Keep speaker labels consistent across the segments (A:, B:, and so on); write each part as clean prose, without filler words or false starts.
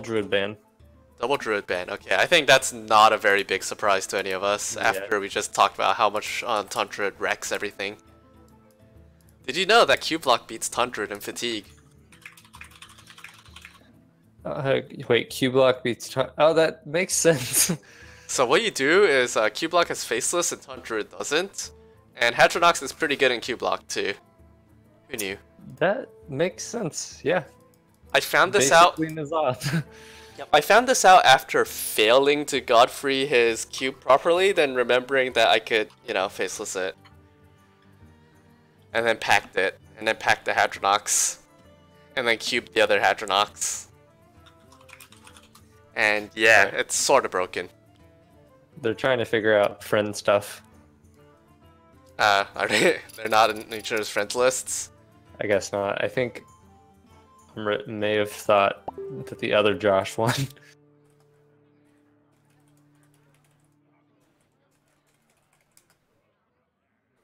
A: Druid ban.
B: Double Druid ban. Okay, I think that's not a very big surprise to any of us after we just talked about how much Taunt Druid wrecks everything. Did you know that Q block beats Taunt Druid in Fatigue?
A: Wait, Q block beats. Oh, that makes sense.
B: So what you do is Q block is faceless and Taunt Druid doesn't, and Hadronox is pretty good in Q block too. Who knew?
A: That makes sense. Yeah.
B: I found this out. Yep, I found this out after failing to Godfrey his cube properly, then remembering that I could, you know, faceless it. And then packed it, and then packed the Hadronox, and then cubed the other Hadronox. And yeah, right. It's sort of broken.
A: They're trying to figure out friend stuff.
B: Are they? They're not in each other's friends lists?
A: I guess not. I think Amrit may have thought that the other Josh won.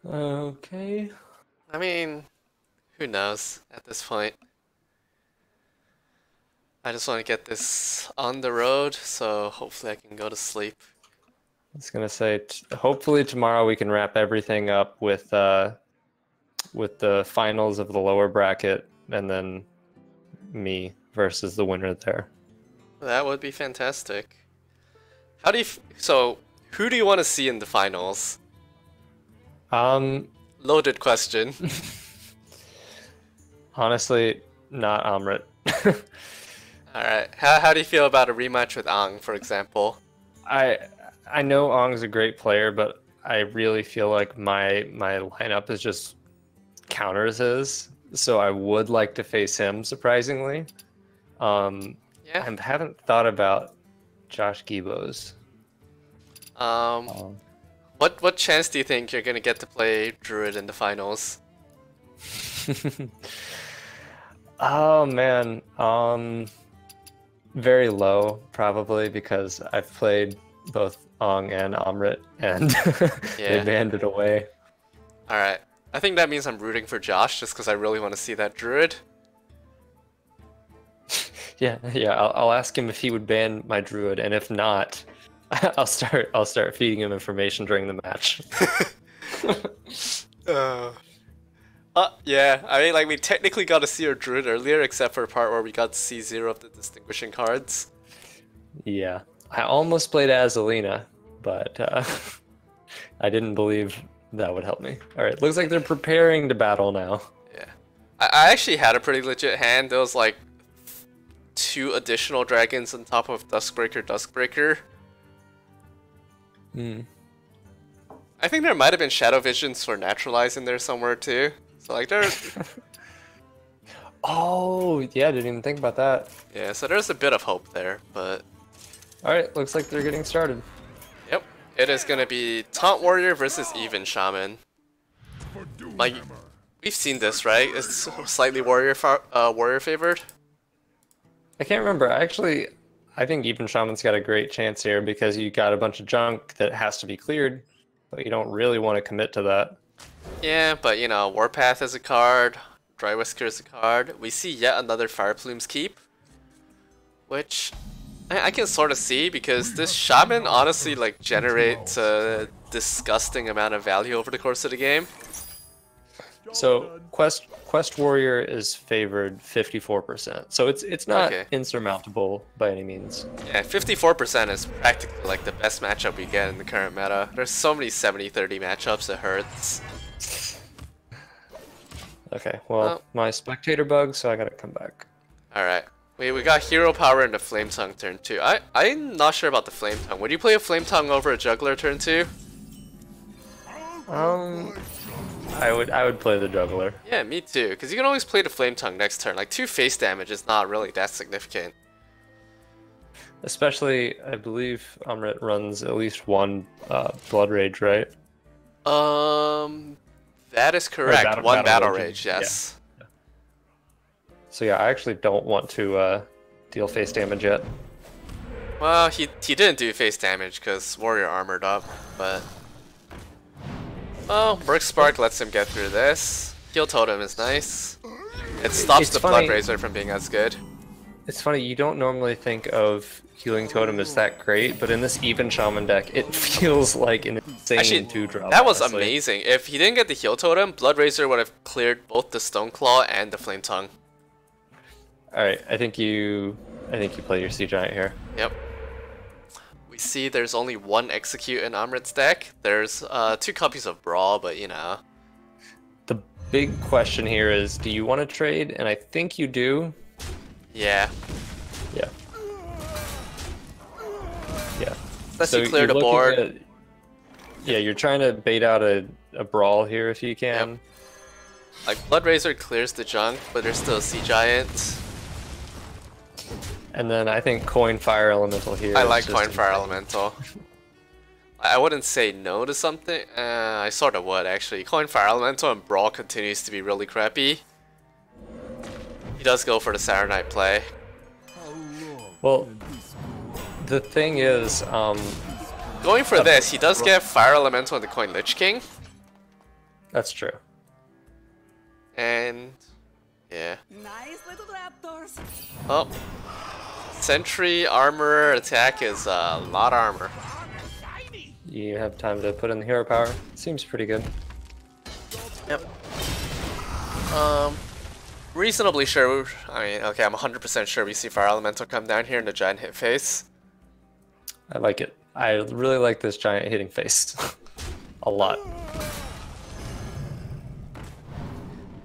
A: Okay.
B: I mean, who knows at this point. I just want to get this on the road, so hopefully I can go to sleep.
A: I was gonna say, hopefully tomorrow we can wrap everything up with the finals of the lower bracket, and then me versus the winner there.
B: That would be fantastic. How do you? So, who do you want to see in the finals? Loaded question.
A: Honestly, not Amrit.
B: Alright, how do you feel about a rematch with Ang, for example?
A: I know Ang's a great player, but I really feel like my lineup is just counters his, so I would like to face him, surprisingly. Yeah. I haven't thought about Josh Gibo's.
B: What chance do you think you're gonna get to play Druid in the finals?
A: Oh man, very low probably, because I've played both Ang and Amrit, and they banned it away.
B: Alright, I think that means I'm rooting for Josh just because I really want to see that Druid.
A: yeah, I'll ask him if he would ban my Druid, and if not, I'll start feeding him information during the match.
B: Yeah, I mean, like, we technically got to see our Druid earlier, except for a part where we got to see 0 of the distinguishing cards.
A: Yeah, I almost played Azalina, but I didn't believe that would help me. Alright, looks like they're preparing to battle now.
B: Yeah. I actually had a pretty legit hand. There was like 2 additional dragons on top of Duskbreaker. I think there might have been Shadow Visions for Naturalize in there somewhere too. So like there's...
A: Oh, yeah, didn't even think about that.
B: Yeah, so there's a bit of hope there, but...
A: Alright, looks like they're getting started.
B: Yep, it is gonna be Taunt Warrior versus Even Shaman. Like, we've seen this, right? It's slightly warrior favored.
A: I can't remember. I think Even Shaman's got a great chance here because you got a bunch of junk that has to be cleared, but you don't really want to commit to that.
B: Yeah, but you know, Warpath is a card, Dry Whisker is a card. We see yet another Fire Plume's Keep, which I can sort of see because this Shaman honestly like generates a disgusting amount of value over the course of the game.
A: So Quest Warrior is favored 54%, so it's not insurmountable by any means.
B: Yeah, 54% is practically like the best matchup we get in the current meta. There's so many 70-30 matchups, it hurts.
A: Okay, well, my spectator bugged, so I gotta come back.
B: Alright. We got Hero Power in the Flame Tongue turn 2. I'm not sure about the Flame Tongue. Would you play a Flame Tongue over a Juggler turn 2?
A: I would play the Juggler.
B: Yeah, me too, because you can always play the Flame Tongue next turn. Like, 2 face damage is not really that significant.
A: Especially, I believe Amrit runs at least 1 Blood Rage, right?
B: That is correct. One Battle Rage, yes.
A: Yeah. So yeah, I actually don't want to deal face damage yet.
B: Well, he didn't do face damage because Warrior armored up, but... Oh, Merc Spark lets him get through this. Heal Totem is nice. It stops the Blood Razor from being as good.
A: It's funny, you don't normally think of healing totem as that great, but in this even shaman deck, it feels like an insane
B: Actually,
A: 2-drop.
B: that was
A: honestly.
B: amazing. If he didn't get the heal totem, Blood Razor would have cleared both the Stone Claw and the Flame Tongue.
A: All right, I think you play your Sea Giant here.
B: Yep. We see there's only one Execute in Amrit's deck. There's 2 copies of Brawl, but you know.
A: The big question here is, do you want to trade? And I think you do.
B: Yeah.
A: Yeah. Yeah.
B: Unless
A: So
B: you clear
A: you're
B: the
A: looking
B: board.
A: at- yeah, you're trying to bait out a Brawl here if you can.
B: Yep. Like, Blood Razor clears the junk, but there's still a Sea Giant.
A: And then I think Coin Fire Elemental here.
B: I
A: is
B: like
A: just
B: Coin Fire
A: insane.
B: Elemental. I wouldn't say no to something. I sort of would, actually. Coin Fire Elemental and Brawl continues to be really crappy. He does go for the Saturnight play.
A: Well, the thing is,
B: Going for this, he does get Fire Elemental and the Coin Lich King.
A: that's true.
B: And yeah.
C: Nice little raptors.
B: Oh. Sentry armor attack is a lot of armor.
A: You have time to put in the hero power. Seems pretty good.
B: Yep. Reasonably sure. I mean, okay, I'm 100% sure we see Fire Elemental come down here in the giant hit face.
A: I like it. I really like this giant hitting face. A lot.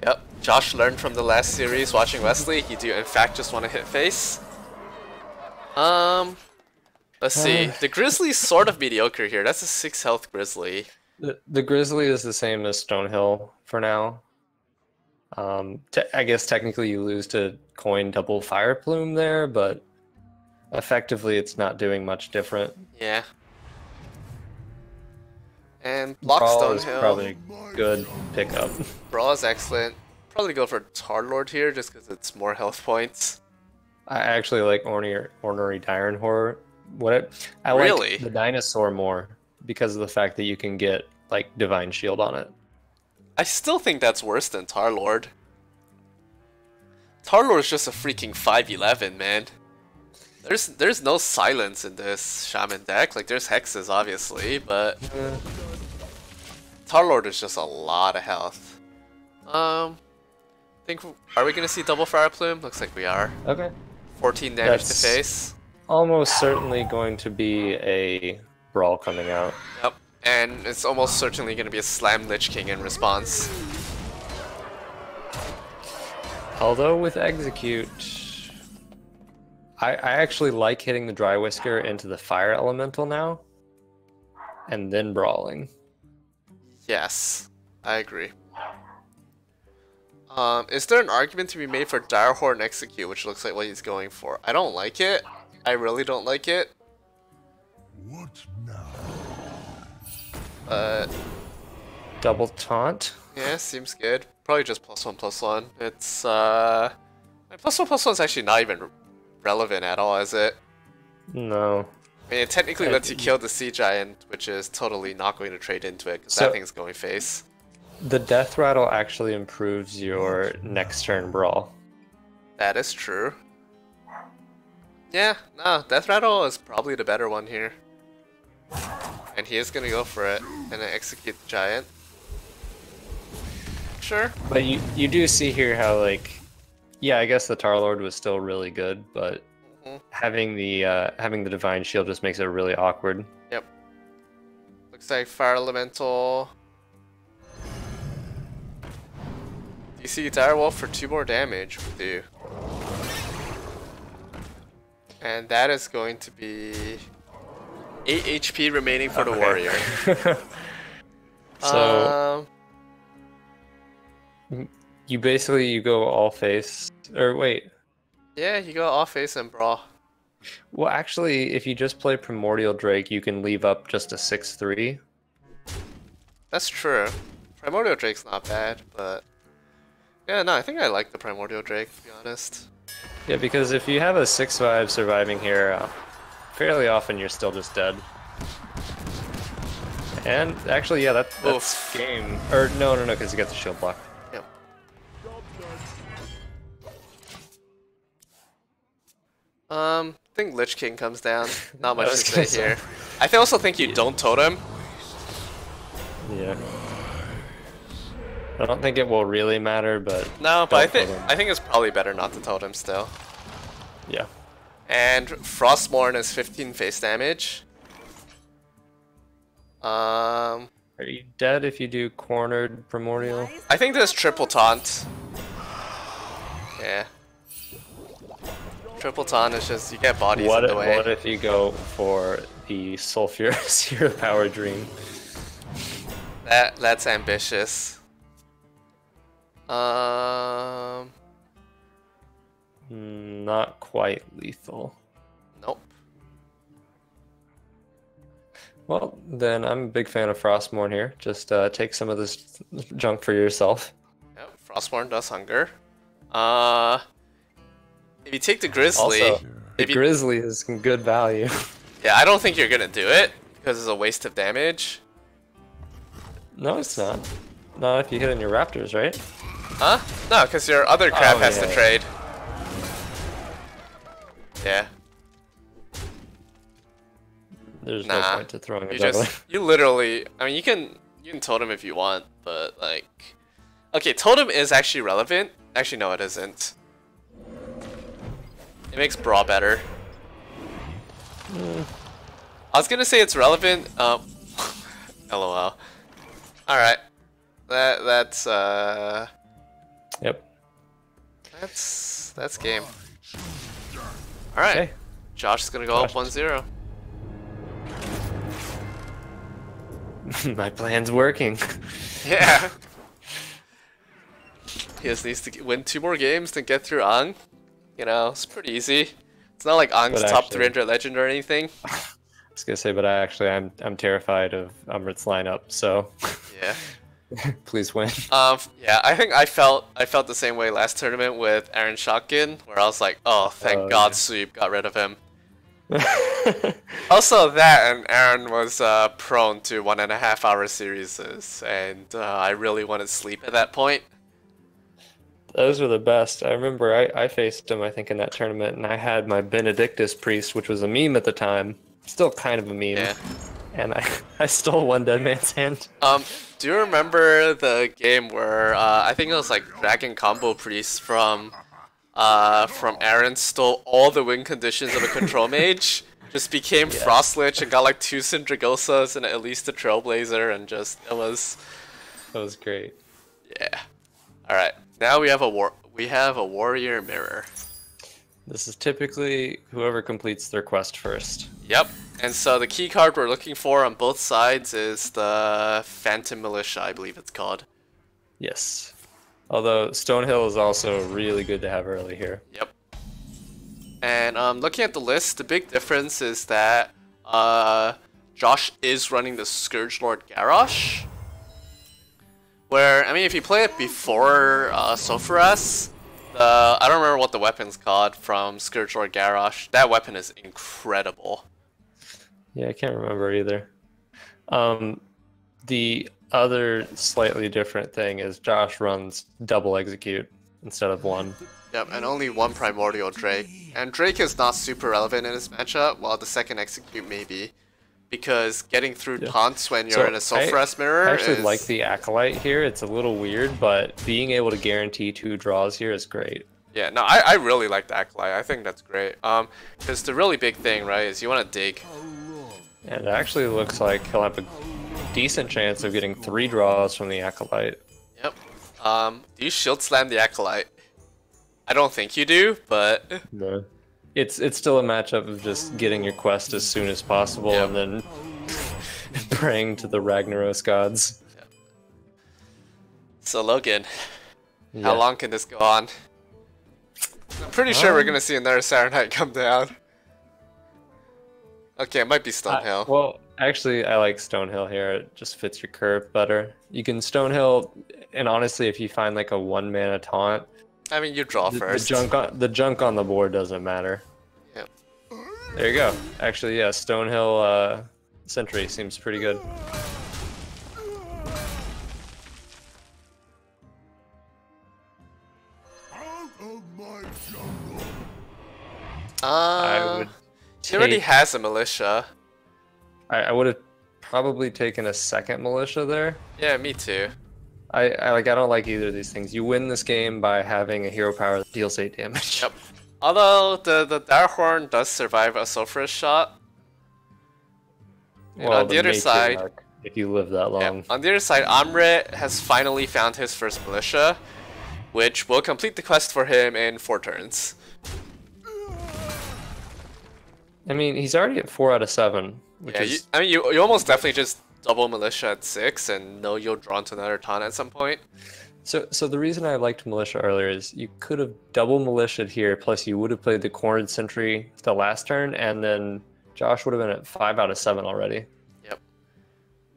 B: Yep. Josh learned from the last series watching Wesley. You do in fact just want to hit face. Let's see. The Grizzly's sort of mediocre here. That's a 6 health Grizzly.
A: The Grizzly is the same as Stonehill for now. I guess technically you lose to Coin double Fire Plume there, but effectively it's not doing much different.
B: Yeah. And block
A: Brawl is
B: Stonehill.
A: probably a good pickup.
B: Brawl is excellent. Probably go for Tarlord here just because it's more health points.
A: I actually like Ornery Diren Horror. I
B: Really?
A: like the Dinosaur more because of the fact that you can get like Divine Shield on it.
B: I still think that's worse than Tarlord. Tarlord is just a freaking 5'11", man. There's no silence in this Shaman deck. Like, there's hexes, obviously, but Tarlord is just a lot of health. Are we gonna see double Fire Plume? Looks like we are.
A: Okay.
B: 14 damage
A: That's-
B: to face.
A: Almost certainly going to be a Brawl coming out.
B: Yep. And it's almost certainly gonna be a Slam Lich King in response.
A: Although with Execute, I actually like hitting the Dry Whisker into the Fire Elemental now, and then brawling.
B: Yes, I agree. Is there an argument to be made for Direhorn and Execute, which looks like what he's going for? I don't like it. I really don't like it.
D: What now?
A: Double Taunt.
B: Yeah, seems good. Probably just +1/+1. It's +1/+1's actually not even relevant at all, is it?
A: No.
B: I mean, it technically lets you kill the Sea Giant, which is totally not going to trade into it, because that thing's going face.
A: The Death Rattle actually improves your next turn Brawl.
B: That is true. Yeah, no, Death Rattle is probably the better one here. And he is gonna go for it, and then execute the Giant. Sure.
A: But you do see here how, like, yeah, I guess the Tarlord was still really good, but having the Divine Shield just makes it really awkward.
B: Yep. Looks like Fire Elemental. You see Direwolf for 2 more damage with you. And that is going to be 8 HP remaining for the warrior.
A: So you basically go all face, or wait.
B: Yeah, you go off face and brawl.
A: Well, actually, if you just play Primordial Drake, you can leave up just a 6/3.
B: That's true. Primordial Drake's not bad, but yeah, no, I think I like the Primordial Drake, to be honest.
A: Yeah, because if you have a 6/5 surviving here, fairly often you're still just dead. And actually, yeah, that's
B: Oof.
A: game. Or no, because you got the shield block.
B: Yep. I think Lich King comes down. Not much
A: I
B: to
A: was
B: say
A: gonna say.
B: here. I also think you don't totem.
A: Yeah. I don't think it will really matter, but
B: No, but
A: don't totem.
B: I think it's probably better not to totem still.
A: Yeah.
B: And Frostmourne is 15 face damage.
A: Are you dead if you do cornered primordial?
B: I think there's triple taunt. Yeah. Triple taunt is just you get bodies in the way.
A: What if you go for the sulfurous hero power dream?
B: That's ambitious.
A: Not quite lethal.
B: Nope.
A: Well, then I'm a big fan of Frostmourne here. Just take some of this junk for yourself.
B: Yep, Frostmourne does hunger. If you take the Grizzly...
A: Also, the Grizzly is some good value.
B: Yeah, I don't think you're gonna do it, because it's a waste of damage.
A: No, it's not. Not if you hit on your Raptors, right?
B: Huh? No, because your other crap has to trade. Yeah.
A: There's no point to throwing a
B: You
A: juggler.
B: you literally, I mean, you can totem if you want, but like, okay, totem is actually relevant. Actually, no, it isn't. It makes Brawl better. I was gonna say it's relevant. LOL. All right, that's
A: Yep.
B: that's game. All right,
A: Okay.
B: Josh is gonna go up 1-0.
A: My plan's working.
B: Yeah. He just needs to win 2 more games to get through Ang. You know, it's pretty easy. It's not like Ang's
A: But
B: top
A: actually-
B: 300 legend or anything.
A: I was gonna say, but I'm terrified of Amrit's lineup, so
B: Yeah.
A: please win.
B: Yeah, I think I felt the same way last tournament with Aaron Shotgun, where I was like, oh, thank God
A: yeah.
B: Sweep got rid of him. Also that, and Aaron was prone to 1.5 hour series, and I really wanted sleep at that point.
A: Those were the best. I remember I faced him, I think, in that tournament, and I had my Benedictus priest, which was a meme at the time. Still kind of a meme.
B: Yeah.
A: And I stole one dead man's hand.
B: Do you remember the game where I think it was like Dragon Combo Priest from Aaron stole all the win conditions of a control mage, just became Frost Lich and got like 2 Syndragosas and at least a Trailblazer, and just
A: That was great.
B: yeah. All right, now we have a warrior mirror.
A: This is typically whoever completes their quest first.
B: Yep. And so the key card we're looking for on both sides is the Phantom Militia, I believe it's called.
A: Yes. Although Stonehill is also really good to have early here.
B: Yep. And looking at the list, the big difference is that Josh is running the Scourge Lord Garrosh. Where, I mean, if you play it before Sophoras, I don't remember what the weapon's called from Scourge Lord Garrosh. That weapon is incredible.
A: Yeah, I can't remember either. The other slightly different thing is Josh runs double execute instead of 1.
B: Yep, and only 1 Primordial Drake. And Drake is not super relevant in this matchup, while the second execute may be. Because getting through taunts when you're in a Sulfuras mirror
A: I actually
B: is...
A: like the Acolyte here. It's a little weird, but being able to guarantee 2 draws here is great.
B: Yeah, no, I really like the Acolyte. I think that's great. Because the really big thing, right, is you want to dig.
A: And it actually looks like he'll have a decent chance of getting 3 draws from the Acolyte.
B: Yep. Do you shield slam the Acolyte? I don't think you do, but...
A: No. It's still a matchup of just getting your quest as soon as possible and then praying to the Ragnaros gods.
B: Yep. So Logan, how long can this go on? I'm pretty sure we're gonna see another Saturnight come down. Okay, it might be Stonehill.
A: Well, actually, I like Stonehill here. It just fits your curve better. You can Stonehill, and honestly, if you find like a 1-mana taunt,
B: I mean, you draw first.
A: The junk on the board doesn't matter.
B: Yep.
A: There you go. Actually, yeah, Stonehill Sentry seems pretty good.
D: Out of my jungle.
B: He already has a militia.
A: I would have probably taken a second militia there.
B: Yeah, me too.
A: I don't like either of these things. You win this game by having a hero power that deals 8 damage.
B: Yep. Although the Direhorn does survive a Sulfurous shot. And
A: Well,
B: on the other side,
A: matriarch, if you live that long.
B: yeah, on the other side, Amrit has finally found his first militia, which will complete the quest for him in 4 turns.
A: I mean, he's already at 4 out of 7, which
B: Yeah,
A: is
B: you almost definitely just double militia at 6 and know you'll draw into another taunt at some point.
A: so the reason I liked militia earlier is you could have double militiaed here, plus you would have played the cornered sentry the last turn, and then Josh would have been at 5 out of 7 already.
B: Yep.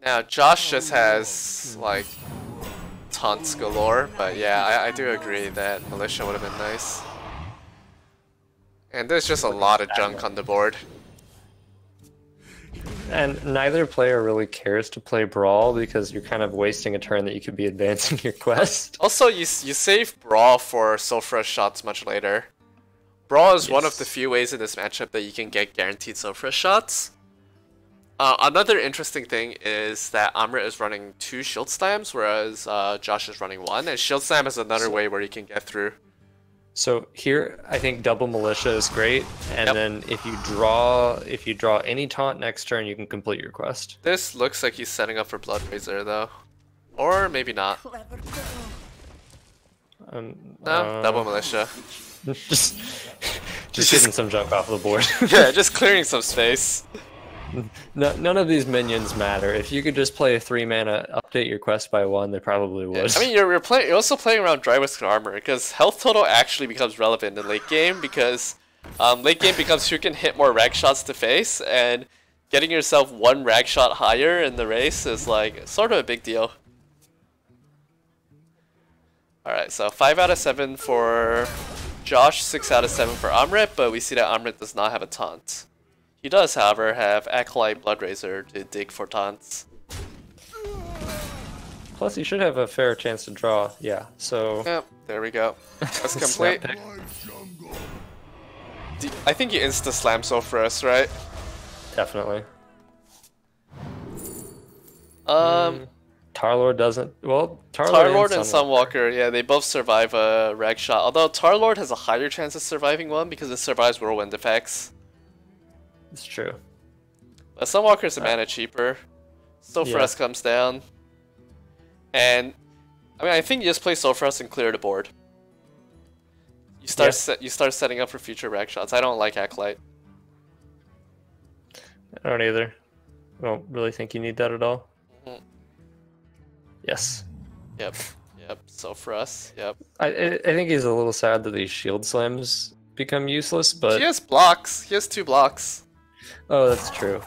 B: Now Josh just has like taunts galore, but yeah, I do agree that militia would have been nice. And there's just a lot of junk on the board.
A: And neither player really cares to play Brawl because you're kind of wasting a turn that you could be advancing your quest.
B: Also, you save Brawl for Sulfurous shots much later. Brawl is one of the few ways in this matchup that you can get guaranteed Sulfurous shots. Another interesting thing is that Amrit is running 2 Shield Slams, whereas Josh is running 1, and Shield Slam is another way where you can get through.
A: So here, I think double militia is great, and then if you draw any taunt next turn, you can complete your quest.
B: This looks like he's setting up for Blood Razor though, or maybe not.
C: Clever girl.
B: No, double militia.
A: just getting some junk off the board.
B: Yeah, just clearing some space.
A: No, none of these minions matter. If you could just play a 3 mana, update your quest by 1, they probably would.
B: I mean, you're also playing around Dry Whisker Armor because health total actually becomes relevant in late game because late game becomes who can hit more rag shots to face, and getting yourself 1 rag shot higher in the race is like sort of a big deal. All right, so 5 out of 7 for Josh, 6 out of 7 for Amrit, but we see that Amrit does not have a taunt. He does, however, have Acolyte Blood Razor to dig for taunts.
A: Plus, he should have a fair chance to draw. Yeah, so...
B: Yep, there we go. That's complete. I think you insta-slam Sulfurous, right?
A: Definitely.
B: Tarlord
A: doesn't... Well,
B: Tarlord and Sunwalker, yeah, they both survive a rag shot. Although Tarlord has a higher chance of surviving one because it survives whirlwind effects.
A: It's true.
B: But Sunwalker's a mana cheaper. Sulfurous comes down. And I mean, I think you just play Sulfurous and clear the board. You start setting up for future rag shots. I don't like Acolyte.
A: I don't either. I don't really think you need that at all. Yes.
B: Yep. Sulfurous. Yep.
A: I think he's a little sad that these shield slams become useless, but...
B: He has blocks. He has 2 blocks.
A: Oh, that's true.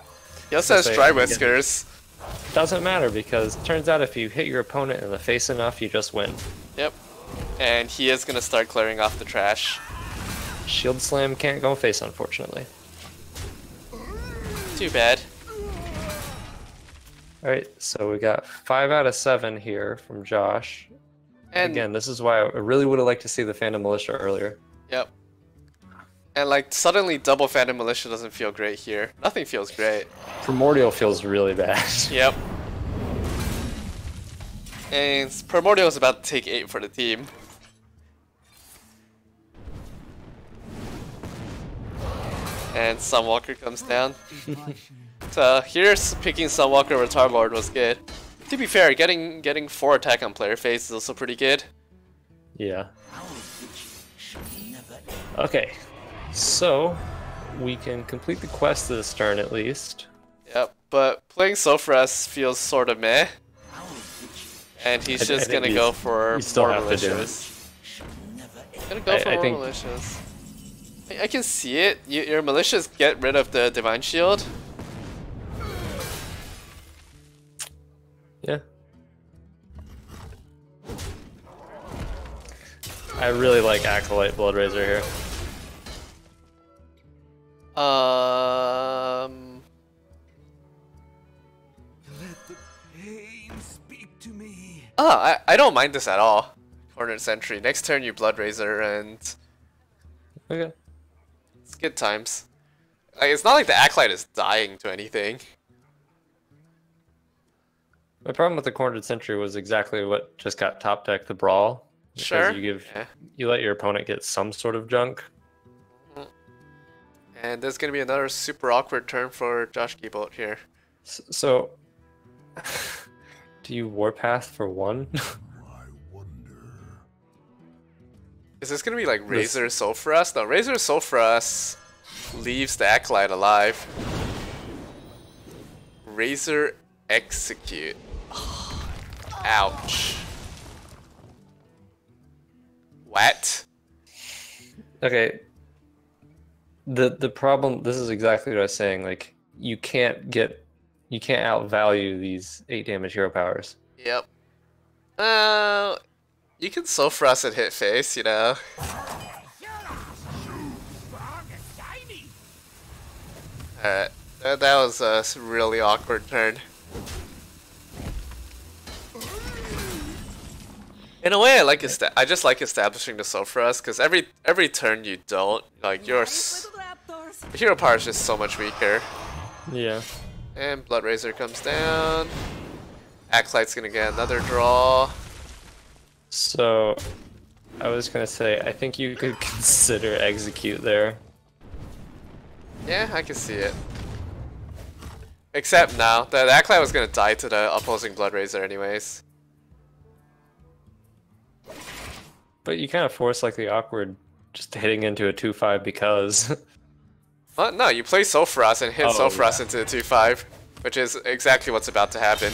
B: He also has Dry Whiskers.
A: Doesn't matter because it turns out if you hit your opponent in the face enough, you just win.
B: Yep. And he is going to start clearing off the trash.
A: Shield slam can't go face, unfortunately.
B: Too bad.
A: Alright, so we got 5 out of 7 here from Josh. And again, this is why I really would have liked to see the Phantom Militia earlier.
B: Yep. And like, suddenly double Phantom Militia doesn't feel great here. Nothing feels great.
A: Primordial feels really bad.
B: Yep. And Primordial is about to take 8 for the team. And Sunwalker comes down. So here's picking Sunwalker over Tarlord was good. To be fair, getting 4 attack on player phase is also pretty good.
A: Yeah. Okay. So, we can complete the quest this turn at least.
B: Yep, but playing Sulfurous feels sort of meh. And he's just gonna go for more militias. Gonna go for more militias. I can see it. Your militias get rid of the Divine Shield.
A: Yeah. I really like Acolyte Blood Razor here.
C: Let the pain speak to me.
B: Oh, I don't mind this at all. Cornered Sentry. Next turn you Blood Razor and...
A: Okay.
B: It's good times. Like, it's not like the Acolyte is dying to anything.
A: My problem with the Cornered Sentry was exactly what just got top deck the brawl. Because
B: Sure.
A: you let your opponent get some sort of junk.
B: And there's gonna be another super awkward turn for Josh Giebolt here.
A: So, do you Warpath for 1?
D: I wonder.
B: Is this gonna be like Razor Soul for us? No, Razor Soul for us leaves the Acolyte alive. Razor Execute. Ouch. What?
A: Okay. The problem, this is exactly what I was saying, like, you can't outvalue these 8 damage hero powers.
B: Yep. You can Soul for us and hit face, you know. Alright. That was a really awkward turn. In a way, I just like establishing the Soul for us, because every turn you don't, like, your hero power is just so much weaker.
A: Yeah.
B: And Blood Razor comes down. Acolyte's gonna get another draw.
A: So, I was gonna say, I think you could consider Execute there.
B: Yeah, I can see it. Except now, the Acolyte was gonna die to the opposing Blood Razor anyways.
A: But you kind of force like the awkward just hitting into a 2-5 because.
B: Well, no, you play Soul for us and hit Soul for us into the 2-5, which is exactly what's about to happen.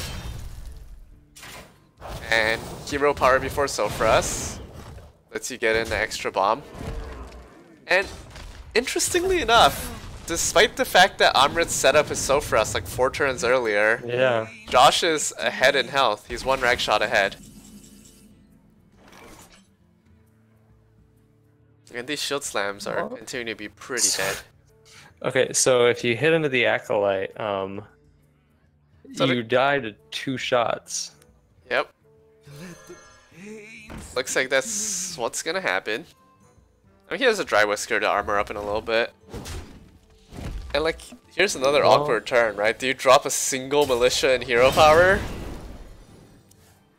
B: And hero power before Soul for us lets you get in the extra bomb. And interestingly enough, despite the fact that Amrit set up his Soul for us like 4 turns earlier,
A: Yeah.
B: Josh is ahead in health. He's 1 rag shot ahead. And these shield slams are continuing to be pretty dead.
A: Okay, so if you hit into the Acolyte,
B: So
A: you die to 2 shots.
B: Yep. Looks like that's what's gonna happen. I mean, he has a Dry Whisker to armor up in a little bit. And like, here's another awkward turn, right? Do you drop a single Militia and hero power?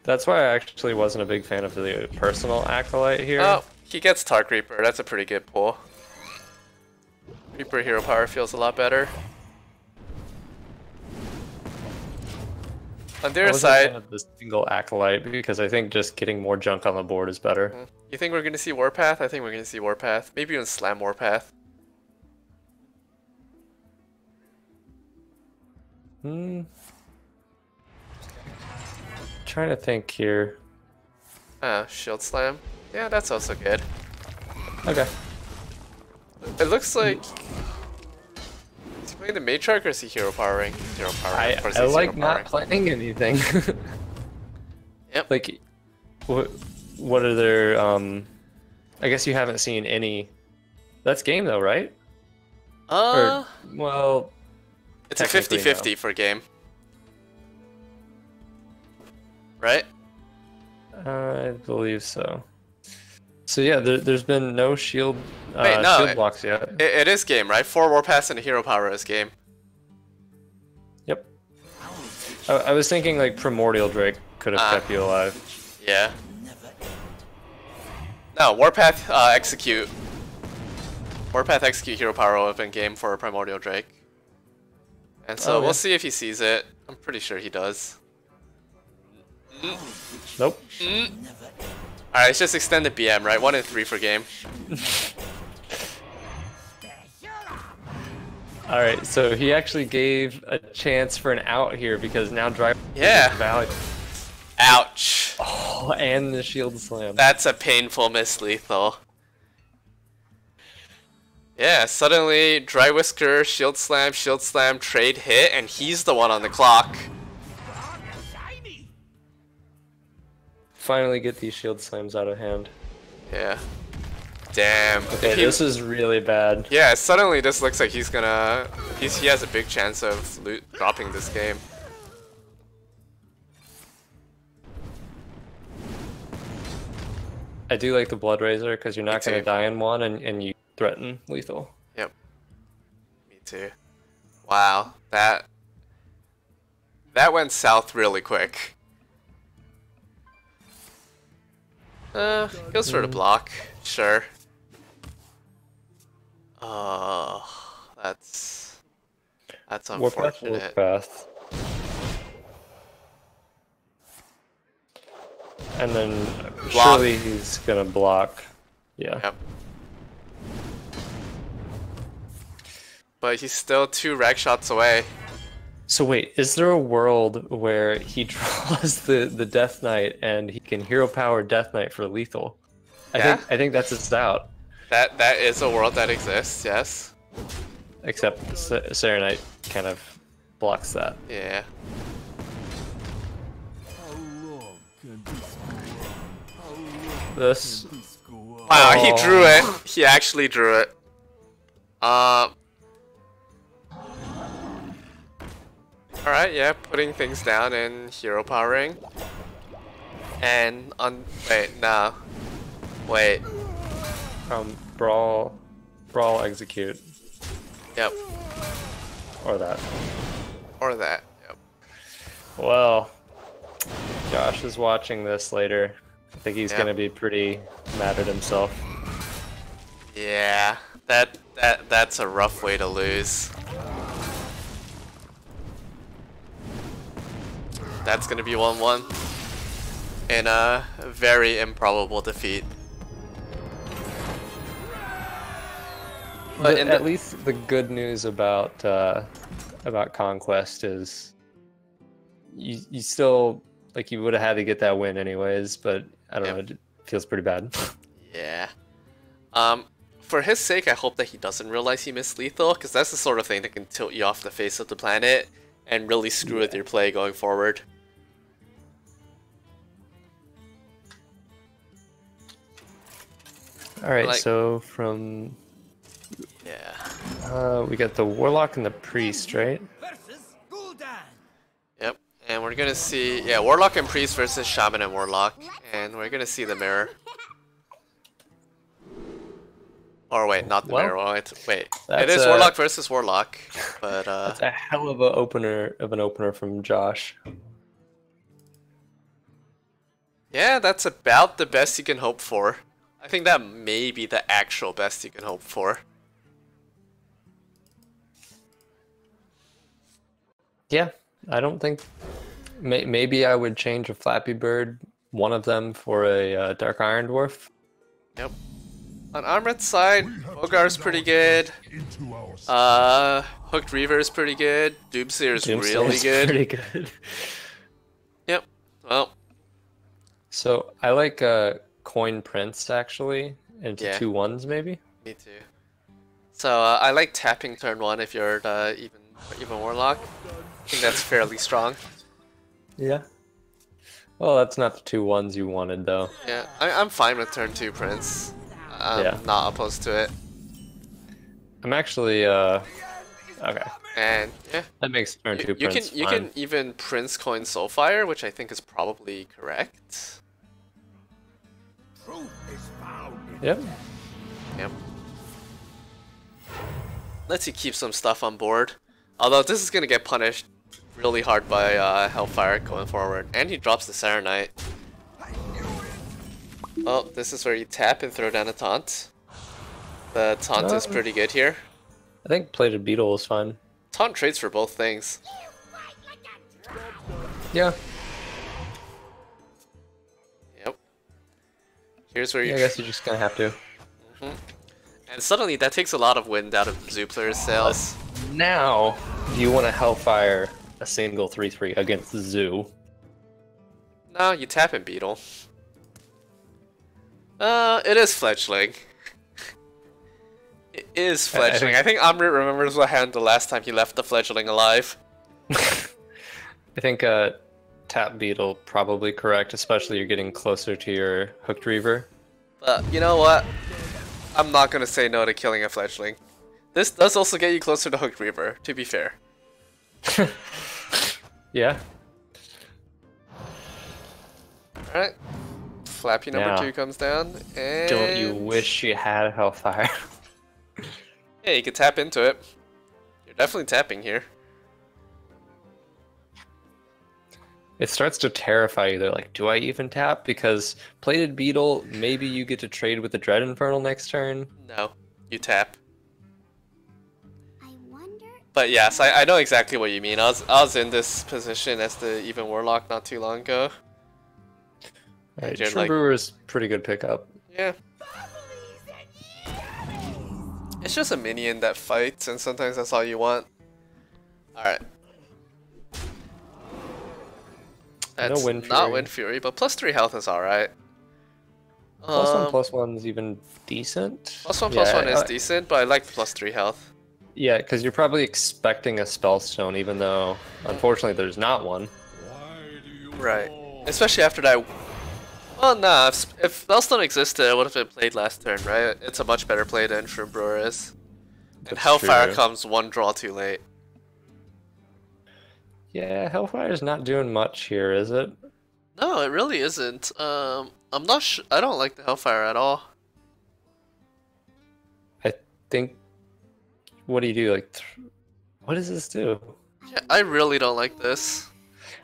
A: That's why I actually wasn't a big fan of the personal Acolyte here.
B: Oh, he gets Tark Reaper. That's a pretty good pull. Reaper hero power feels a lot better. On their
A: I wasn't a
B: side,
A: fan of the single Acolyte because I think just getting more junk on the board is better.
B: you think we're gonna see Warpath? I think we're gonna see Warpath. Maybe even Slam Warpath.
A: Trying to think here.
B: Shield Slam. Yeah, that's also good.
A: Okay.
B: It looks like... Is he playing the Matriarch or is he hero powering? Hero powering. Of course
A: I
B: he's
A: like
B: hero
A: not
B: powering.
A: planning anything.
B: Yep.
A: Like, what are their, I guess you haven't seen any... That's game though, right? Or, well...
B: It's a
A: technically
B: 50-50
A: no.
B: for game. Right?
A: I believe so. So yeah, there's been no shield,
B: Wait, no,
A: shield blocks yet.
B: It is game, right? 4 Warpaths and a hero power is game.
A: Yep. I was thinking like Primordial Drake could have kept you alive.
B: Yeah. No, Warpath execute. Warpath execute hero power will have been game for Primordial Drake. And so we'll see if he sees it. I'm pretty sure he does.
A: Nope.
B: Alright, it's just extended BM, right? 1 and 3 for game.
A: Alright, so he actually gave a chance for an out here because now Drive
B: Yeah.
A: value.
B: Ouch.
A: Oh, and the shield slam.
B: That's a painful miss lethal. Yeah, suddenly Dry Whisker, shield slam, trade hit, and he's the one on the clock.
A: Finally get these shield slams out of hand.
B: Yeah. Damn.
A: Okay, this is really bad.
B: Yeah, suddenly this looks like he's gonna... he has a big chance of dropping this game.
A: I do like the Blood Razor because you're not
B: Me
A: going to
B: too.
A: die in one and you threaten lethal.
B: Yep. Me too. Wow, that went south really quick. Goes for the block, sure. Oh, that's
A: Warpath,
B: unfortunate.
A: Warpath. And then
B: Block.
A: surely he's gonna block. Yeah.
B: Yep. But he's still 2 reg shots away.
A: So wait, is there a world where he draws the Death Knight and he can hero power Death Knight for lethal?
B: Yeah?
A: I think that's his out.
B: That is a world that exists, yes.
A: Except Sarah Knight kind of blocks that.
B: Yeah.
C: How long can this go on? How long
A: This
C: can this go on?
B: Wow, he
A: Oh.
B: drew it. He actually drew it. Alright, yeah, putting things down and hero powering. And on wait, no. Wait.
A: brawl execute
B: Yep.
A: or that.
B: Or that. Yep.
A: Well, Josh is watching this later. I think he's
B: Yeah.
A: gonna be pretty mad at himself.
B: Yeah. That's a rough way to lose. That's gonna be 1-1 in a very improbable defeat. But in
A: At
B: the,
A: least the good news about Conquest is you still like you would have had to get that win anyways, but I don't know, it feels pretty bad.
B: yeah. For his sake, I hope that he doesn't realize he missed lethal, because that's the sort of thing that can tilt you off the face of the planet and really screw with your play going forward.
A: All right,
B: Like-
A: so from
B: Yeah.
A: we got the Warlock and the Priest, right?
C: Versus Gul'dan.
B: Yep. And we're gonna see, yeah, Warlock and Priest versus Shaman and Warlock, and we're gonna see the mirror. Or wait, not the
A: Well,
B: mirror. Wait, it
A: that's
B: is
A: a-
B: Warlock versus Warlock, but
A: That's a hell of an opener from Josh.
B: yeah, that's about the best you can hope for. I think that may be the actual best you can hope for.
A: Yeah, I don't think. Maybe I would change a Flappy Bird, one of them, for a Dark Iron Dwarf.
B: Yep. On Amrit's side, Bogar's pretty good.
D: Into our
B: Hooked Reaver is pretty good. Doomsayer's really
A: Doomsday's
B: good.
A: Pretty good.
B: Yep. Well,
A: So I like Coin Prince actually into
B: Yeah.
A: 2/1s maybe.
B: me too. So I like tapping turn 1 if you're even Warlock. I think that's fairly strong.
A: Yeah. Well, that's not the 2/1s you wanted though.
B: Yeah, I'm fine with turn 2 Prince. I'm
A: Yeah.
B: not opposed to it.
A: I'm actually okay.
B: And yeah,
A: That makes turn 2
B: you
A: Prince
B: can
A: fine.
B: even Prince coin Soulfire, which I think is probably correct.
C: Truth is found in
A: Yep.
B: Yep. Lets you keep some stuff on board. Although this is gonna get punished really hard by Hellfire going forward. And he drops the Serenite. Oh, this is where you tap and throw down a taunt. The taunt is pretty good here.
A: I think Plated Beetle is fine.
B: Taunt trades for both things.
A: Yeah.
B: Yep. Here's where you
A: Yeah, I guess you're just gonna have to.
B: and suddenly that takes a lot of wind out of Zoopler's sails.
A: Now, do you want to Hellfire a single 3/3 against Zoo?
B: No, you tap and Beetle. It is Fledgling. It is Fledgling. I think Amrit remembers what happened the last time he left the Fledgling alive.
A: I think Tap Beetle probably correct, especially you're getting closer to your Hooked Reaver.
B: But you know what? I'm not gonna say no to killing a Fledgling. This does also get you closer to Hooked Reaver, to be fair.
A: Yeah.
B: Alright. Flappy number
A: Now,
B: 2 comes down, and...
A: Don't you wish you had Hellfire?
B: Yeah, you can tap into it. definitely tapping here.
A: It starts to terrify you. They're like, do I even tap? Because Plated Beetle, maybe you get to trade with the Dread Infernal next turn.
B: No, you tap.
E: I wonder.
B: But yes, I know exactly what you mean. I was in this position as the Even Warlock not too long ago.
A: Right,
B: you're
A: Shroom
B: like-
A: Brewer's pretty good pickup.
B: Yeah. It's just a minion that fights, and sometimes that's all you want. Alright. That's
A: Wind
B: not
A: Fury.
B: Wind Fury, but plus 3 health is alright.
A: +1/+1's even decent.
B: +1/+1 is decent, but I like the +3 health.
A: Yeah, because you're probably expecting a Spellstone, even though, unfortunately, there's not one.
B: Right. Especially after that. Well, nah, if Spellstone existed, it would have been played last turn, right? It's a much better play than Shroom Brewer is. And
A: That's
B: Hellfire
A: true.
B: comes one draw too late.
A: Yeah, Hellfire's not doing much here, is it?
B: No, it really isn't. I'm not sure. I don't like the Hellfire at all.
A: I think... What do you do? Like, what does this do?
B: Yeah, I really don't like this.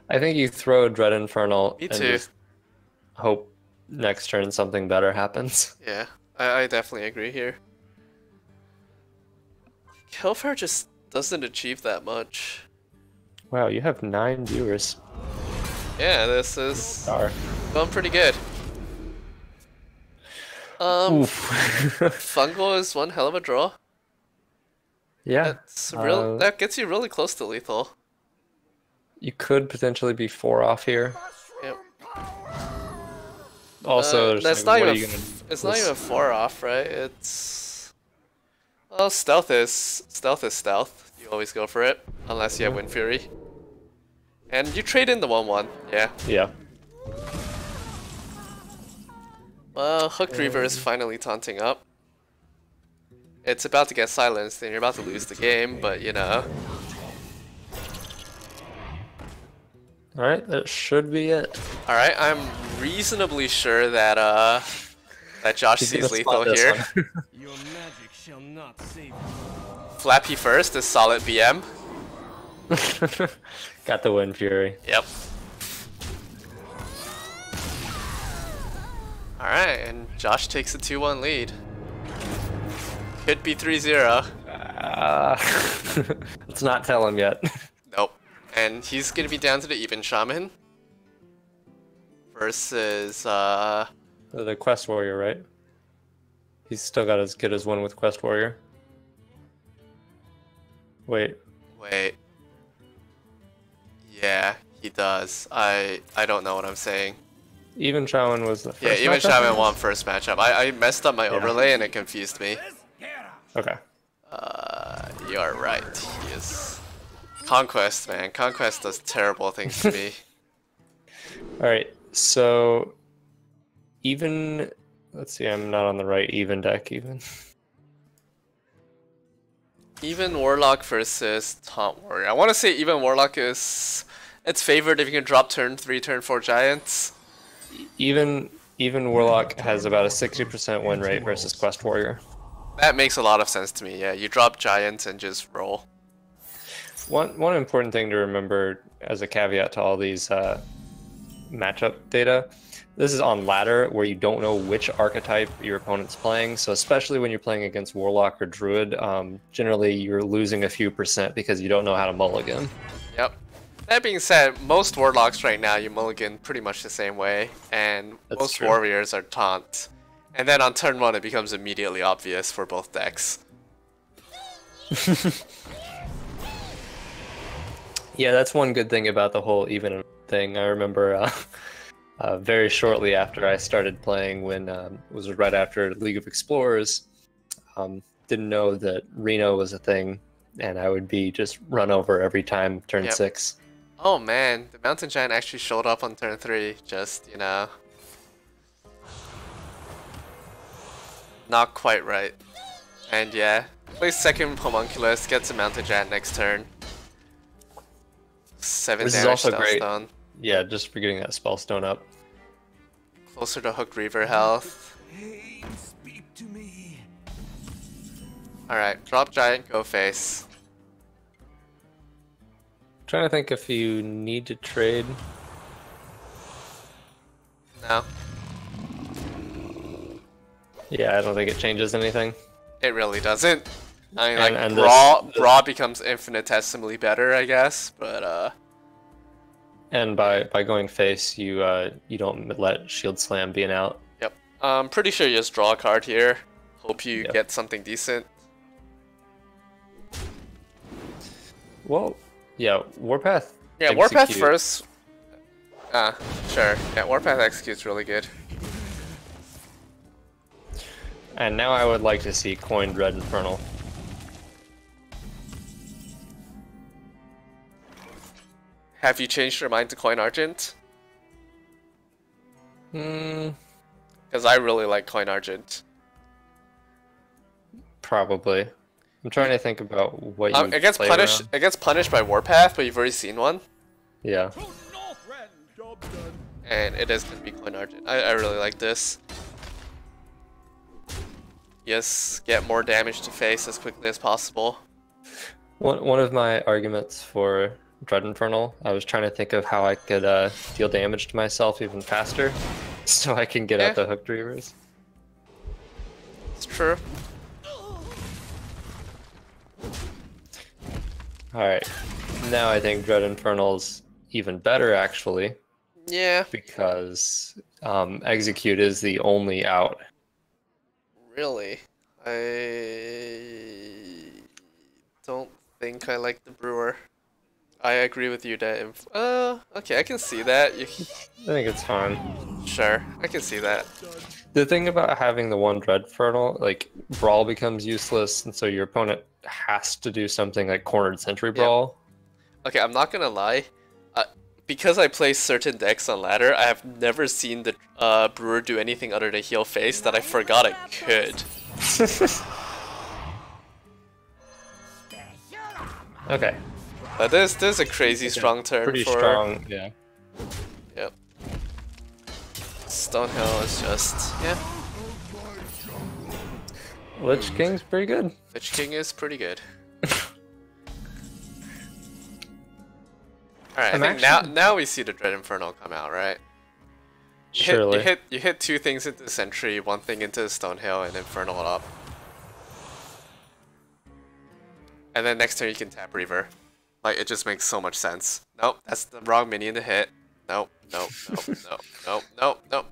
A: I think you throw Dread Infernal
B: Me
A: and
B: too.
A: just hope next turn something better happens.
B: Yeah, I definitely agree here. Hellfire just doesn't achieve that much.
A: Wow, you have 9 viewers.
B: Yeah, this is
A: Star.
B: going pretty good.
A: Oof.
B: Fungal is one hell of a draw.
A: Yeah.
B: That's real. That gets you really close to lethal.
A: You could potentially be 4 off here.
B: Yep.
A: Also, there's
B: that's
A: like,
B: not
A: what
B: even.
A: are you gonna...
B: It's not even 4 off, right? It's. Well, stealth is stealth. You always go for it, unless you have Wind Fury. And you trade in the 1/1. Yeah.
A: Yeah.
B: Well, Hooked Reaver is finally taunting up. It's about to get silenced, and you're about to lose the game, but you know.
A: Alright, that should be it.
B: Alright, I'm reasonably sure that that Josh
A: He's
B: sees
A: gonna
B: lethal
A: spot this
B: here.
A: one.
C: Your magic shall not save you.
B: Flappy first is solid BM.
A: Got the Wind Fury.
B: Yep. Alright, and Josh takes a 2-1 lead. Could be 3-0.
A: Let's not tell him yet.
B: Nope. And he's gonna be down to the Even Shaman. Versus,
A: The Quest Warrior, right? He's still got his get his one with Quest Warrior. Wait.
B: wait. Yeah, he does. I don't know what I'm saying.
A: Even Shaman was the first.
B: Yeah, Even
A: matchup?
B: Shaman won first matchup. I messed up my overlay and it confused me.
A: Okay.
B: You're right. He is. Conquest, man. Conquest does terrible things to me.
A: Alright, so even let's see, I'm not on the right even deck even.
B: Even Warlock versus Taunt Warrior. I want to say Even Warlock is... It's favored if you can drop turn 3, turn 4 Giants.
A: Even Warlock has about a 60% win rate versus Quest Warrior.
B: That makes a lot of sense to me, yeah. You drop Giants and just roll.
A: One important thing to remember as a caveat to all these matchup data, this is on ladder where you don't know which archetype your opponent's playing, so especially when you're playing against Warlock or Druid, generally you're losing a few percent because you don't know how to mulligan.
B: Yep. That being said, most Warlocks right now you mulligan pretty much the same way, and
A: That's
B: most
A: true.
B: Warriors are taunt. And then on turn 1 it becomes immediately obvious for both decks.
A: Yeah, that's one good thing about the whole even thing. I remember very shortly after I started playing, when it was right after League of Explorers, didn't know that Reno was a thing, and I would be just run over every time turn
B: Yep.
A: 6.
B: Oh man, the Mountain Giant actually showed up on turn 3, just, you know. Not quite right. And yeah, plays second Homunculus, gets a Mountain Giant next turn. 7
A: This is
B: damage
A: also great.
B: Stone.
A: Yeah, just for getting that Spellstone up.
B: Closer to Hooked Reaver health.
C: Pain, speak to me.
B: Alright, drop Giant, go face.
A: Trying to think if you need to trade.
B: No,
A: Yeah, I don't think it changes anything.
B: it really doesn't. I mean, like,
A: And
B: Brawl becomes infinitesimally better, I guess, but
A: And by going face, you don't let Shield Slam be an out.
B: yep. I'm pretty sure you just draw a card here. Hope you
A: Yep.
B: get something decent.
A: Well, yeah, Warpath.
B: Yeah, Warpath
A: execute.
B: first. Sure. Yeah, Warpath executes really good.
A: And now I would like to see Coin Dread Infernal.
B: Have you changed your mind to Coin Argent?
A: Hmm,
B: Because I really like Coin Argent.
A: probably. I'm trying to think about what you
B: It gets
A: play
B: punished.
A: around.
B: It gets punished by Warpath, but you've already seen one,
A: Yeah.
C: Job done.
B: and it is gonna be Coin Argent. I really like this. Yes, get more damage to face as quickly as possible.
A: One of my arguments for Dread Infernal, I was trying to think of how I could deal damage to myself even faster, so I can get
B: Yeah.
A: out the Hooked Reavers.
B: It's true.
A: Alright, now I think Dread Infernal's even better actually,
B: Yeah,
A: because Execute is the only out.
B: really. I don't think I like the Brewer. I agree with you that. Okay, I can see that.
A: I think it's fine.
B: Sure, I can see that.
A: The thing about having the one Dread Infernal, like, Brawl becomes useless, and so your opponent has to do something like Cornered Sentry Brawl.
B: Okay, I'm not gonna lie. Because I play certain decks on ladder, I have never seen the Brewer do anything other than heal face that I forgot it could.
A: Okay.
B: But this is a crazy strong turn
A: Pretty
B: for.
A: strong, yeah.
B: Yep. Stonehill is just
A: Lich King's pretty good.
B: Lich King is pretty good. Alright, I think now we see the Dread Infernal come out, right?
A: Surely.
B: You hit two things into the Sentry, one thing into the Stonehill, and Infernal it up. And then next turn you can tap Reaver. Like, it just makes so much sense. Nope, that's the wrong minion to hit. Nope, nope, nope, nope, nope, nope, nope.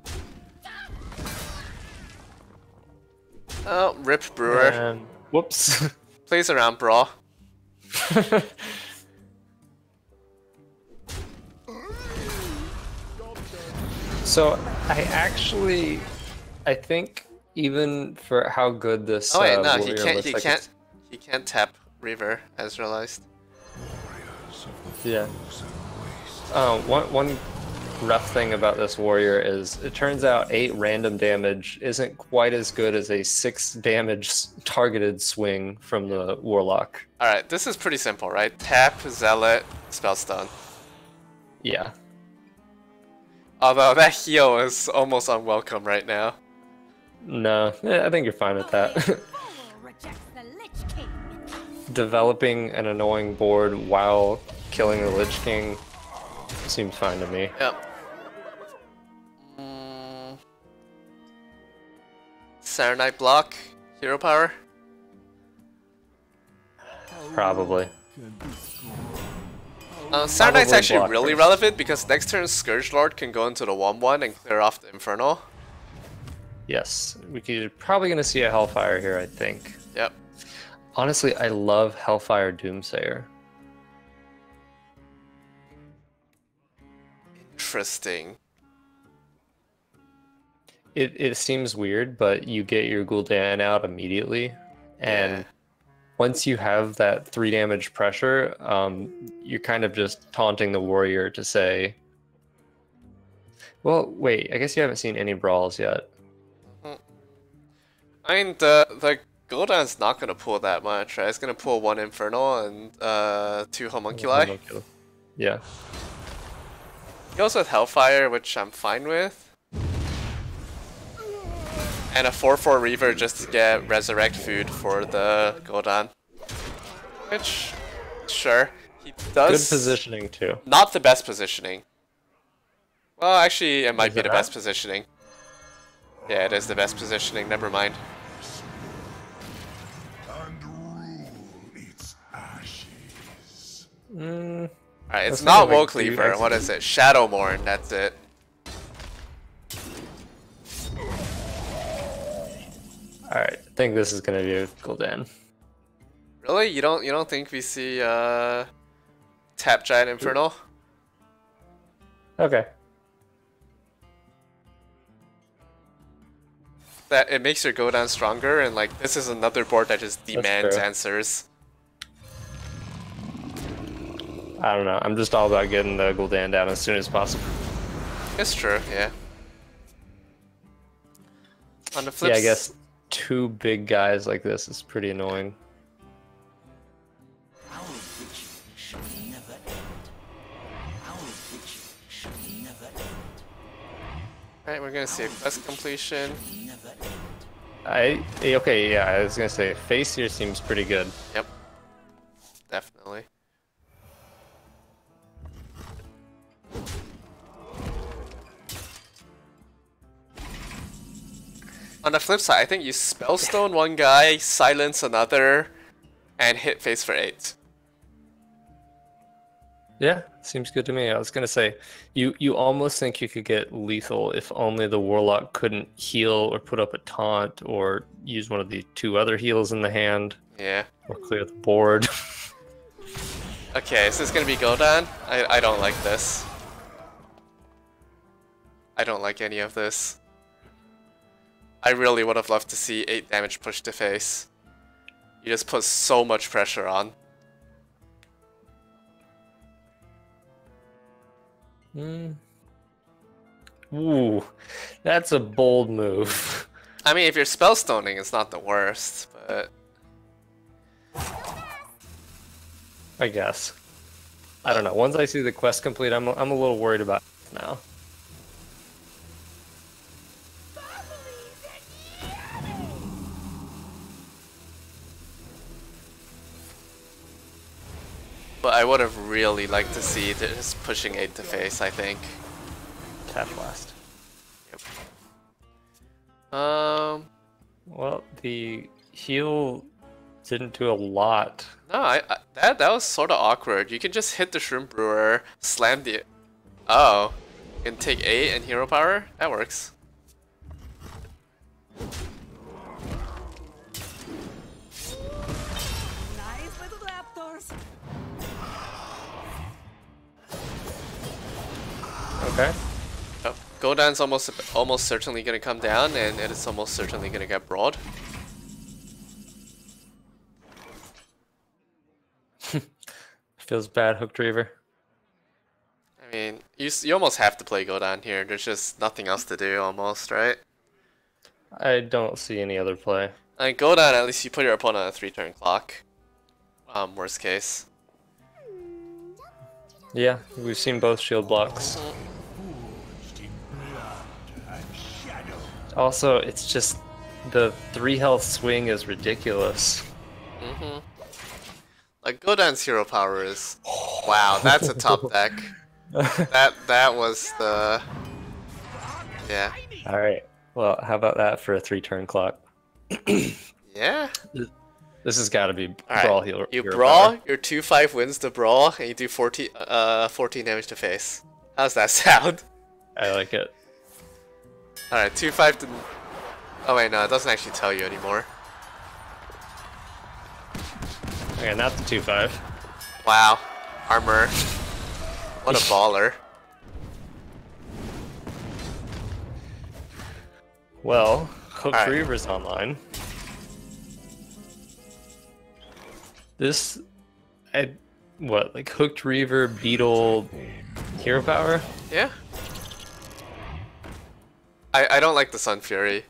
B: Oh, rip Brewer.
A: And whoops.
B: Plays around, Brawl.
A: So I think even for how good this
B: Oh wait, no, he
A: warrior
B: can't.
A: looks
B: He
A: like
B: can't. He can't tap Reaver, as realized.
A: yeah. One rough thing about this warrior is it turns out 8 random damage isn't quite as good as a 6 damage targeted swing from the warlock.
B: All right, this is pretty simple, right? Tap Zealot, Spellstone.
A: Yeah.
B: Although that heal is almost unwelcome right now.
A: No, I think you're fine with that.
E: Rejects the Lich King.
A: Developing an annoying board while killing the Lich King seems fine to me.
B: Yep. Mm. Saturnight block, hero power.
A: Probably.
B: Saturnight's
A: Probably
B: actually
A: block
B: really
A: first.
B: relevant because next turn Scourge Lord can go into the 1/1 and clear off the Infernal.
A: Yes, we're probably going to see a Hellfire here, I think.
B: Yep.
A: Honestly, I love Hellfire Doomsayer.
B: Interesting.
A: It seems weird, but you get your Gul'dan out immediately, and
B: Yeah.
A: once you have that 3 damage pressure, you're kind of just taunting the warrior to say, well, wait, I guess you haven't seen any brawls yet.
B: I mean, the Gul'dan's not gonna pull that much, right? It's gonna pull 1 Infernal and 2 Homunculi.
A: Yeah.
B: He goes with Hellfire, which I'm fine with. And a 4/4 Reaver just to get Resurrect food for the Gul'dan. Which, sure. He does
A: Good positioning too.
B: not the best positioning. Well, actually, it might
A: Is
B: be
A: it
B: the
A: not?
B: best positioning. Yeah, it is the best positioning. Never mind.
D: And rule its ashes.
A: Mm,
B: Alright, it's
A: That's
B: not
A: something
B: Woe
A: like
B: Cleaver.
A: do
B: What is it? Shadowmourne. That's it.
A: Alright, I think this is gonna be Gul'dan.
B: Really? You don't think we see Tap Giant Infernal?
A: Okay.
B: That it makes your Godan stronger, and like this is another board that just demands
A: true.
B: answers.
A: I don't know. I'm just all about getting the Gul'dan down as soon as possible.
B: It's true, yeah. On the flip
A: Yeah, I guess two big guys like this is pretty annoying.
C: Our vigil shall never end. Our vigil shall never end.
B: Alright, we're gonna see a quest completion.
C: Never end.
A: Okay, yeah, I was gonna say face here seems pretty good.
B: Yep. Definitely. On the flip side, I think you Spellstone one guy, silence another, and hit face for 8.
A: Yeah, seems good to me. I was gonna say, you almost think you could get lethal if only the Warlock couldn't heal or put up a taunt or use one of the two other heals in the hand
B: Yeah.
A: or clear the board.
B: Okay, is this gonna be Godan? I don't like this. I don't like any of this. I really would have loved to see 8 damage push to face. You just put so much pressure on.
A: Ooh, that's a bold move.
B: I mean, if you're spellstoning, it's not the worst, but
A: I guess. I don't know. Once I see the quest complete, I'm a little worried about it now.
B: but I would have really liked to see this pushing 8 to face, I think.
A: Tap blast. Well, the heal didn't do a lot.
B: No, that was sort of awkward. You can just hit the Shroom Brewer, slam the... Oh. You can take 8 and hero power? That works.
E: Nice little raptors.
A: Okay.
B: Oh, Godan's almost certainly gonna come down, and it is almost certainly gonna get broad.
A: Feels bad, Hooked Reaver.
B: I mean, you almost have to play Godan here. There's just nothing else to do, almost, right?
A: I don't see any other play.
B: I mean, Godan, at least you put your opponent on a 3-turn clock. Worst case.
A: Yeah, we've seen both shield blocks.
D: Forged in blood and shadow.
A: Also, it's just the 3 health swing is ridiculous.
B: Mm-hmm. Like, Godan's hero power is... Wow, that's a top deck. That was the... Yeah.
A: Alright, well, how about that for a 3-turn clock?
B: Yeah?
A: This has got to be
B: Alright,
A: Brawl healer.
B: you
A: hero
B: brawl,
A: power.
B: your 2-5 wins the brawl, and you do 14 damage to face. How's that sound?
A: I like it.
B: Alright, 2-5 to... Oh wait, no, it doesn't actually tell you anymore.
A: Okay, not the 2-5.
B: Wow. Armor. What a baller.
A: Well, Hooked
B: Alright.
A: Reaver's online. This... what, like Hooked Reaver, Beetle, hero power?
B: Yeah. I don't like the Sun Fury.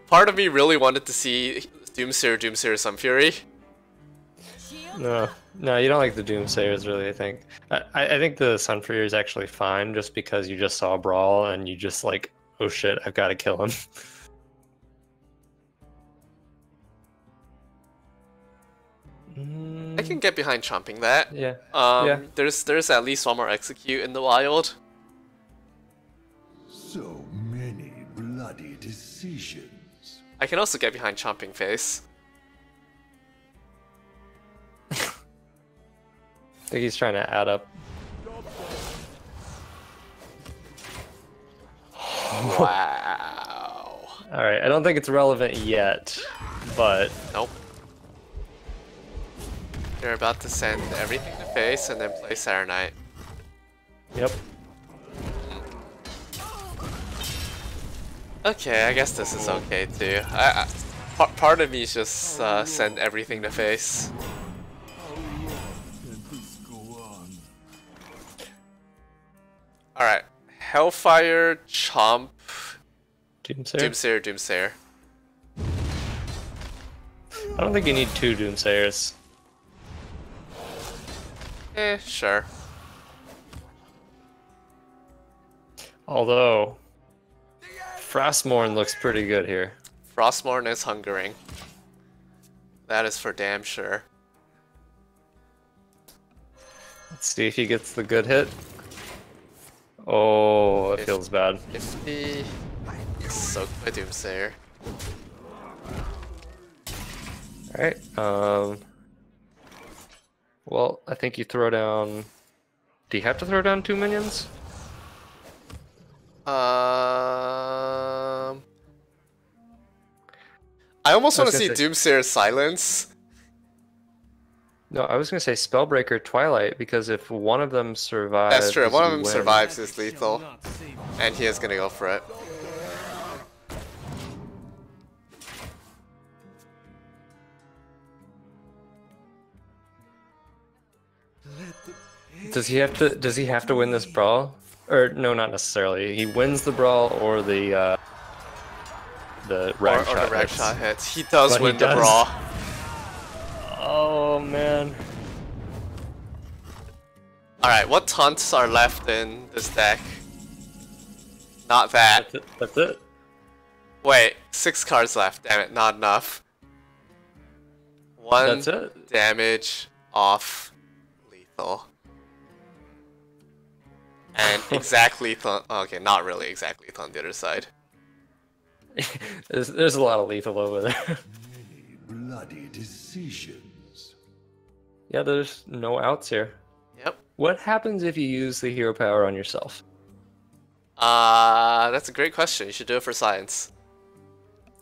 B: Part of me really wanted to see Doomsayer, Sun Fury.
A: No, you don't like the Doomsayers, really, I think. I think the Sunfreer is actually fine, just because you just saw Brawl, and you just like, oh shit, I've got to kill him.
B: I can get behind chomping that.
A: Yeah.
B: There's at least one more execute in the wild.
D: So many bloody decisions.
B: I can also get behind chomping face.
A: I think he's trying to add up.
B: Wow.
A: Alright, I don't think it's relevant yet, but
B: Nope. You're about to send everything to face and then play Saturnight.
A: yep.
B: Okay, I guess this is okay too. Part of me is just send everything to face.
D: Can this go on?
B: Alright. Hellfire, Chomp,
A: Doomsayer?
B: Doomsayer.
A: I don't think you need 2 Doomsayers.
B: Sure.
A: Although, Frostmourne looks pretty good here.
B: Frostmourne is hungering. That is for damn sure.
A: Let's see if he gets the good hit. Oh, it feels bad.
B: 50. Soaked by Doomsayer.
A: Alright, well, I think you throw down... Do you have to throw down 2 minions?
B: I almost
A: I
B: want
A: was
B: to see
A: gonna say-
B: Doomsayer silence.
A: No, I was gonna say Spellbreaker Twilight, because if one of them survives...
B: That's true. One of
A: you
B: them
A: win.
B: survives is lethal, and he is gonna go for it.
A: Does he have to win this brawl? Or no, not necessarily. He wins the brawl or the rag
B: Or
A: shot
B: the rag
A: hits.
B: shot hits. He does
A: But he
B: win the
A: does.
B: brawl.
A: Oh man.
B: Alright, what taunts are left in this deck? Not that.
A: That's it. That's it.
B: Wait, 6 cards left. Damn it, not enough. 1
A: That's it.
B: damage off lethal. And exact lethal. Okay, not really exact lethal on the other side.
A: There's a lot of lethal over there.
D: Many bloody decisions.
A: Yeah, there's no outs here.
B: Yep.
A: What happens if you use the hero power on yourself?
B: That's a great question. You should do it for science.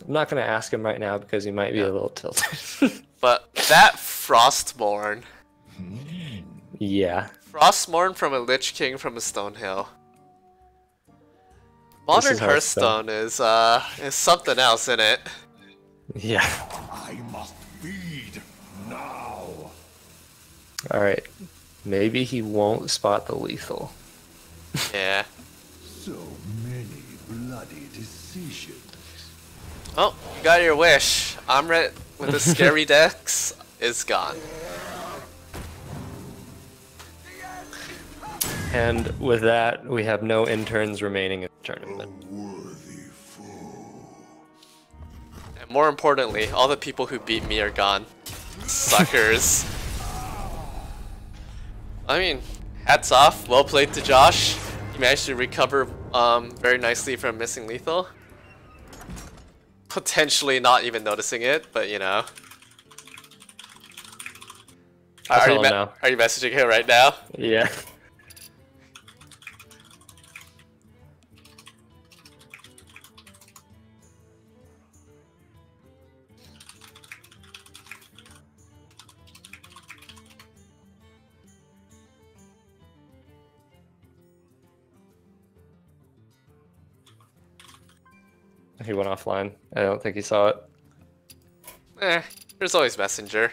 A: I'm not gonna ask him right now because he might be a little tilted.
B: But that Frostmourne.
A: Yeah.
B: Frostmourne from a Lich King from a Stonehill. Modern
A: is Hearthstone.
B: Hearthstone is something else, isn't it?
A: Yeah.
D: I must feed now.
A: Alright. Maybe he won't spot the lethal.
B: Yeah.
D: So many bloody decisions.
B: Oh, you got your wish. Amrit with the scary decks is gone.
A: And with that, we have no interns remaining in the tournament.
D: Worthy foe.
B: And more importantly, all the people who beat me are gone. Suckers. I mean, hats off. Well played to Josh. He managed to recover very nicely from missing lethal. Potentially not even noticing it, but you know.
A: I'll tell him now.
B: Are you messaging him right now?
A: Yeah. He went offline. I don't think he saw it.
B: There's always Messenger.